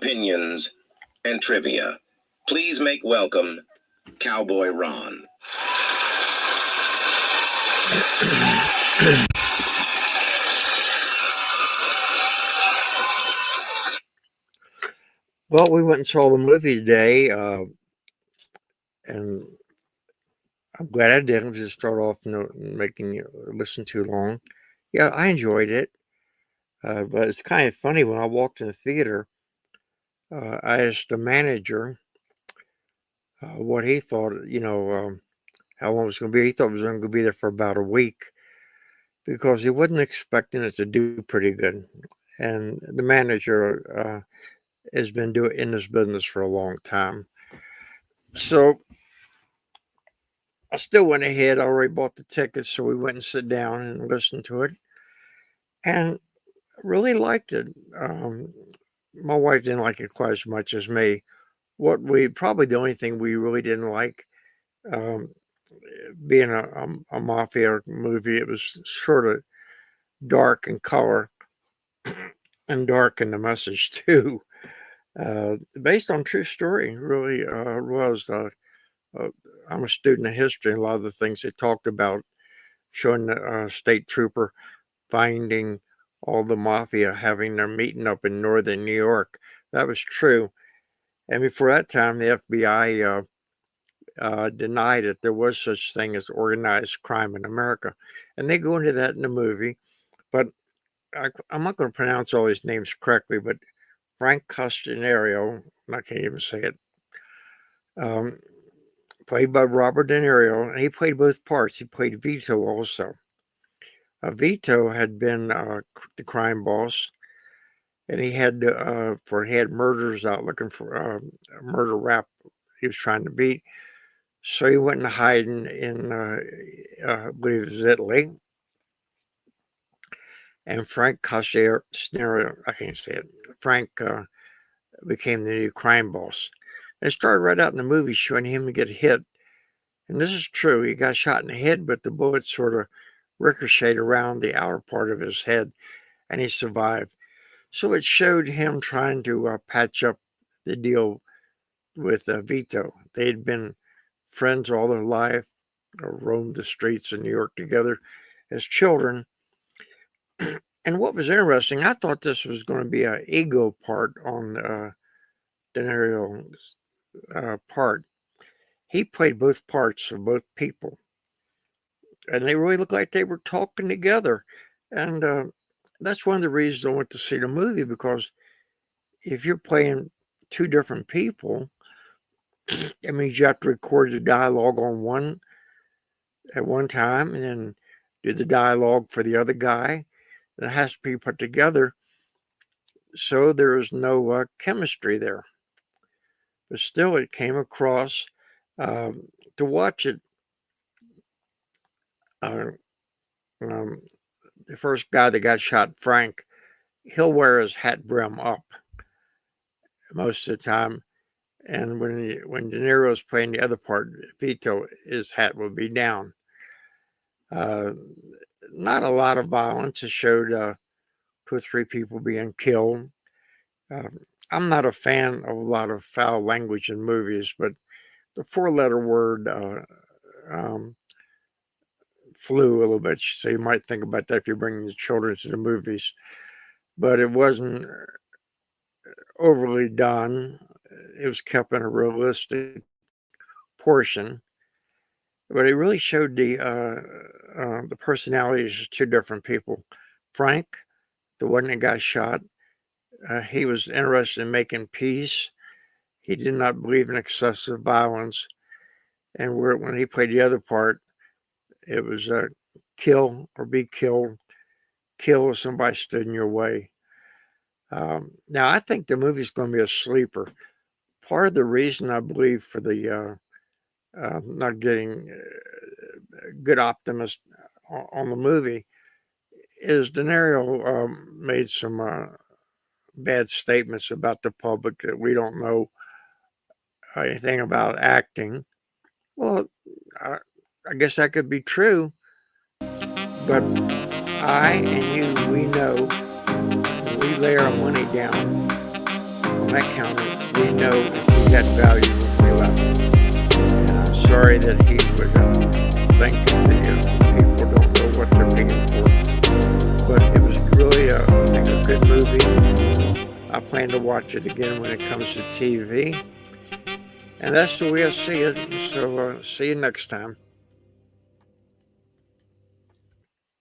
opinions, and trivia. Please make welcome Cowboy Ron. Well, we went and saw the movie today, and I'm glad I didn't just start off making you listen too long. Yeah, I enjoyed it, but it's kind of funny when I walked in the theater. I asked the manager what he thought, how long it was going to be. He thought it was going to be there for about a week because he wasn't expecting it to do pretty good. And the manager has been doing in this business for a long time. So I still went ahead. I already bought the tickets, so we went and sit down and listened to it, and really liked it. My wife didn't like it quite as much as me. Probably the only thing we really didn't like, um, being a mafia movie, it was sort of dark in color and dark in the message too. Based on true story, really was. Uh, I'm a student of history, and a lot of the things they talked about, showing the state trooper finding all the mafia having their meeting up in northern New York. That was true. And before that time, the FBI denied that there was such thing as organized crime in America. And they go into that in the movie. But I'm not going to pronounce all these names correctly, but Frank Costanerio, I can't even say it, um, played by Robert De Niro, and he played both parts. He played Vito also. Vito had been the crime boss, and he had murderers out looking for a murder rap he was trying to beat. So he went and hiding in, I believe it was Italy. And Frank Costanerio, I can't say it. Frank became the new crime boss. And it started right out in the movie showing him get hit. And this is true. He got shot in the head, but the bullet sort of ricocheted around the outer part of his head, and he survived. So it showed him trying to patch up the deal with Vito. They had been friends all their life, roamed the streets of New York together as children. And what was interesting, I thought this was going to be an ego part on De Niro's part. He played both parts of both people, and they really looked like they were talking together. And that's one of the reasons I went to see the movie, because if you're playing two different people, it means you have to record the dialogue on one at one time and then do the dialogue for the other guy. It has to be put together, so there is no chemistry there. But still, it came across. To watch it, uh, um, the first guy that got shot, Frank, he'll wear his hat brim up most of the time. And when De Niro's playing the other part, Vito, his hat will be down. Not a lot of violence. It showed 2 or 3 people being killed. Uh, I'm not a fan of a lot of foul language in movies, but the 4-letter word um, flew a little bit. So you might think about that if you're bringing your children to the movies. But it wasn't overly done. It was kept in a realistic portion. But it really showed the personalities of 2 different people. Frank, the one that got shot, he was interested in making peace. He did not believe in excessive violence. And when he played the other part, it was kill or be killed. Kill if somebody stood in your way. Now, I think the movie's going to be a sleeper. Part of the reason I believe for the not getting good optimist on the movie is De Niro made some bad statements about the public that we don't know anything about acting. Well, I guess that could be true, but I and you, we know when we lay our money down on that counter, we know if he got value when we left. And I'm sorry that he would think that people don't know what they're paying for. But it was really, I think, a good movie. I plan to watch it again when it comes to TV. And that's the way I see it. So see you next time.